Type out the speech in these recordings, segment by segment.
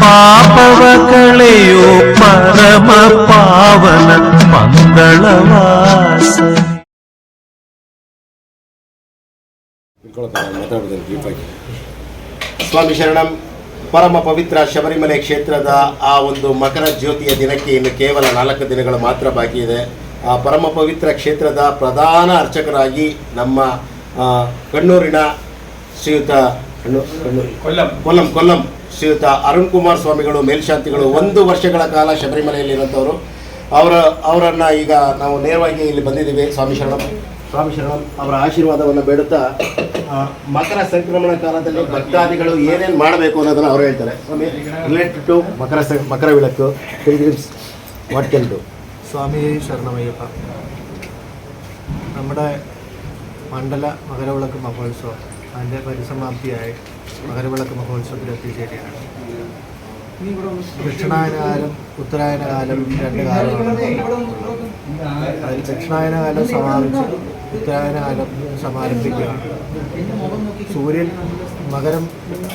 ಪಾಪವ ಕಳೆಯೋ ಪರಮ ಪಾವನ ಮಂಗಳವಾಸ. ಸ್ವಾಮಿ ಶರಣಂ. ಪರಮ ಪವಿತ್ರ ಶಬರಿಮಲೆ ಕ್ಷೇತ್ರದ ಆ ಒಂದು ಮಕರ ಜ್ಯೋತಿಯ ದಿನಕ್ಕೆ ಇನ್ನು ಕೇವಲ 4 ದಿನಗಳು ಮಾತ್ರ ಬಾಕಿ ಇದೆ. ಆ ಪರಮ ಪವಿತ್ರ ಕ್ಷೇತ್ರದ ಪ್ರಧಾನ ಅರ್ಚಕರಾಗಿ ನಮ್ಮ ಕಣ್ಣೂರಿನ ಶ್ರೀಯುತ ಕೊಲ್ಲಂ ಶ್ರೀಯುತ ಅರುಣ್ ಕುಮಾರ್ ಸ್ವಾಮಿಗಳು ಮೇಲ್ಶಾಂತಿಗಳು 1 ವರ್ಷಗಳ ಕಾಲ ಶಬರಿಮಲೆಯಲ್ಲಿರುವಂಥವರು. ಅವರನ್ನು ಈಗ ನಾವು ನೇರವಾಗಿ ಇಲ್ಲಿ ಬಂದಿದ್ದೀವಿ. ಸ್ವಾಮಿ ಶರಣಂ ಅವರ ಆಶೀರ್ವಾದವನ್ನು ಬೇಡುತ್ತಾ ಮಕರ ಸಂಕ್ರಮಣ ಕಾಲದಲ್ಲಿ ಭಕ್ತಾದಿಗಳು ಏನೇನು ಮಾಡಬೇಕು ಅನ್ನೋದನ್ನು ಅವರು ಹೇಳ್ತಾರೆ. ಸ್ವಾಮಿ, ರಿಲೇಟೆಡ್ ಟು മകര വിളക്ക് പിൽഗ്രിംസ് വാട്ട് ക്യാൻ ഡു? സ്വാമി ശരണമയ്യപ്പ. നമ്മുടെ മണ്ഡല മകരവിളക്ക് മഹോത്സവം അതിൻ്റെ പരിസമാപ്തിയായി മകരവിളക്ക് മഹോത്സവത്തിൽ എത്തിച്ചേരുകയാണ്. ദക്ഷിണായന കാലം ഉത്തരായന കാലം 2 കാലമാണ്. അതിൽ ദക്ഷിണായന കാലം സമാപിച്ച് ഉത്തരായന കാലം സമാരംഭിക്കുകയാണ്. സൂര്യൻ മകരം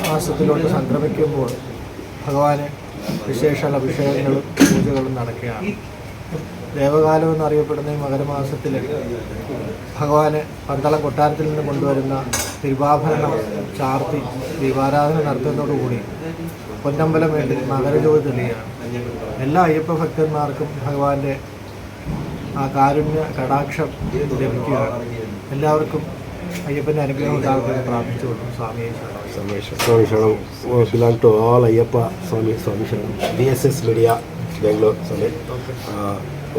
മാസത്തിലോട്ട് സംക്രമിക്കുമ്പോൾ ഭഗവാന് വിശേഷ അഭിഷേകങ്ങളും പൂജകളും നടക്കുകയാണ്. ദേവകാലം എന്നറിയപ്പെടുന്ന ഈ മകരമാസത്തിൽ ഭഗവാന് പന്തളം കൊട്ടാരത്തിൽ നിന്ന് കൊണ്ടുവരുന്ന തിരുവാഭരണം ചാർത്തി ദീപാരാധന നടത്തുന്നതോടുകൂടി പൊന്നമ്പലം വേണ്ടി മകരജ്യോതി തെളിയാണ്. എല്ലാ അയ്യപ്പ ഭക്തന്മാർക്കും ഭഗവാന്റെ ആ കാരുണ്യ കടാക്ഷം ലഭിക്കുകയാണ്. എല്ലാവർക്കും അയ്യപ്പൻ്റെ അനുഗ്രഹം ഉണ്ടാകുമെന്ന് പ്രാർത്ഥിച്ചുകൊണ്ടു. സ്വാമിയെ സ്വാമി ശരണം. ബിലോങ് ടു ഓൾ അയ്യപ്പ സ്വാമി ശരണം. DSS media Bangalore. ஸ்வாமி,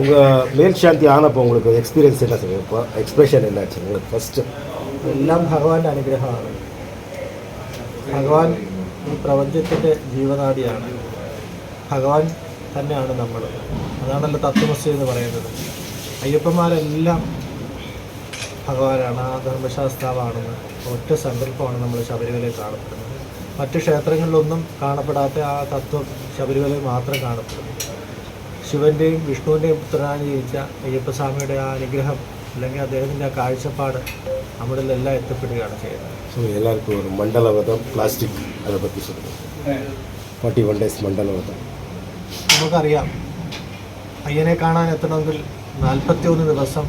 உங்கள் மேல்சாந்தி ஆனப்போ உங்களுக்கு எக்ஸ்பீரியன்ஸ் என்ன சார்? இப்போ எக்ஸ்பிரஷன் என்னாச்சு உங்களுக்கு ഫസ്റ്റ്? എല്ലാം ഭഗവാന്റെ അനുഗ്രഹമാണ്. ഭഗവാൻ ഈ പ്രപഞ്ചത്തിൻ്റെ ജീവനാഡിയാണ്. ഭഗവാൻ തന്നെയാണ് നമ്മൾ. അതാണല്ലോ തത്വമസി എന്ന് പറയുന്നത്. അയ്യപ്പന്മാരെല്ലാം ഭഗവാനാണ്, ആ ധർമ്മശാസ്താവാണെന്ന് ഒറ്റ സങ്കല്പമാണ് നമ്മൾ ശബരിമലയിൽ കാണപ്പെടുന്നത്. മറ്റ് ക്ഷേത്രങ്ങളിലൊന്നും കാണപ്പെടാത്ത ആ തത്വം ശബരിമലയിൽ മാത്രം കാണപ്പെടുന്നു. ശിവൻ്റെയും വിഷ്ണുവിൻ്റെയും പുത്രനായി ജനിച്ച അയ്യപ്പസ്വാമിയുടെ ആ അനുഗ്രഹം അല്ലെങ്കിൽ അദ്ദേഹത്തിൻ്റെ ആ കാഴ്ചപ്പാട് നമ്മുടെ എല്ലാം എത്തപ്പെടുകയാണ് ചെയ്യുന്നത്. എല്ലാവർക്കും ഒരു മണ്ഡലവ്രതം പ്ലാസ്റ്റിക് அதை பற்றி சொல்லுங்கள். 41 days മണ്ഡലവ്രതം. നമുക്കറിയാം, അയ്യനെ കാണാൻ എത്തണമെങ്കിൽ 41 ദിവസം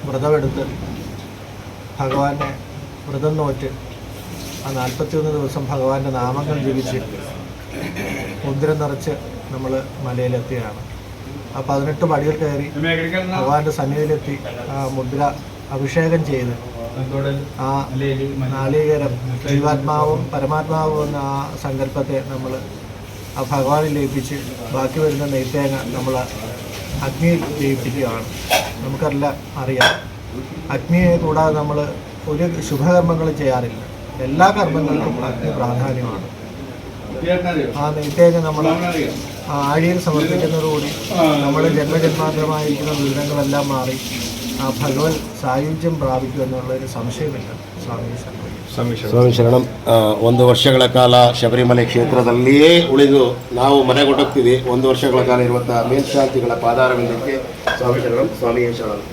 വ്രതമെടുത്ത് ഭഗവാനെ വ്രതം നോറ്റ് ആ 41 ദിവസം ഭഗവാന്റെ നാമങ്ങൾ ജപിച്ച് മുദ്ര നിറച്ച് നമ്മൾ മലയിലെത്തുകയാണ്. ആ 18 പടികൾ കയറി ഭഗവാന്റെ സന്നിധിയിലെത്തി ആ മുദ്ര അഭിഷേകം ചെയ്ത് ആ നാളികേരം ജീവാത്മാവും പരമാത്മാവും എന്ന ആ സങ്കല്പത്തെ നമ്മൾ ആ ഭഗവാനിൽ ലയിപ്പിച്ച് ബാക്കി വരുന്ന നെയ്ത്തേങ്ങ നമ്മൾ അഗ്നിയിൽ ലയിപ്പിക്കുകയാണ്. നമുക്കെല്ലാം അറിയാം, അഗ്നിയെ കൂടാതെ നമ്മൾ ഒരു ശുഭകർമ്മങ്ങളും ചെയ്യാറില്ല. എല്ലാ കർമ്മങ്ങളിലും അഗ്നി പ്രാധാന്യമാണ്. ആ നെയ്ത്തേങ്ങ നമ്മൾ ആഴിയിൽ സമർപ്പിക്കുന്നതോടുകൂടി നമ്മൾ ജന്മജന്മാന്തരമായിരിക്കുന്ന ദുരിതങ്ങളെല്ലാം മാറി ആ ഭഗവത് സായുജ്യം പ്രാപിക്കും എന്നുള്ളൊരു സംശയമില്ല. ಸ್ವಾಮಿ ಶರಣಂ. 1 ವರ್ಷಗಳ ಕಾಲ ಶಬರಿಮಲೆ ಕ್ಷೇತ್ರದಲ್ಲಿಯೇ ಉಳಿದು ನಾವು ಮನೆ ಕೊಟ್ಟೋಗ್ತೀವಿ. 1 ವರ್ಷಗಳ ಕಾಲ ಇರುವಂಥ ಮೇಲ್ಶಾಂತಿಗಳ ಪಾದಾರವಿಂದಕ್ಕೆ ಸ್ವಾಮಿ ಶರಣಂ. ಸ್ವಾಮಿಯೇ ಶರಣಂ.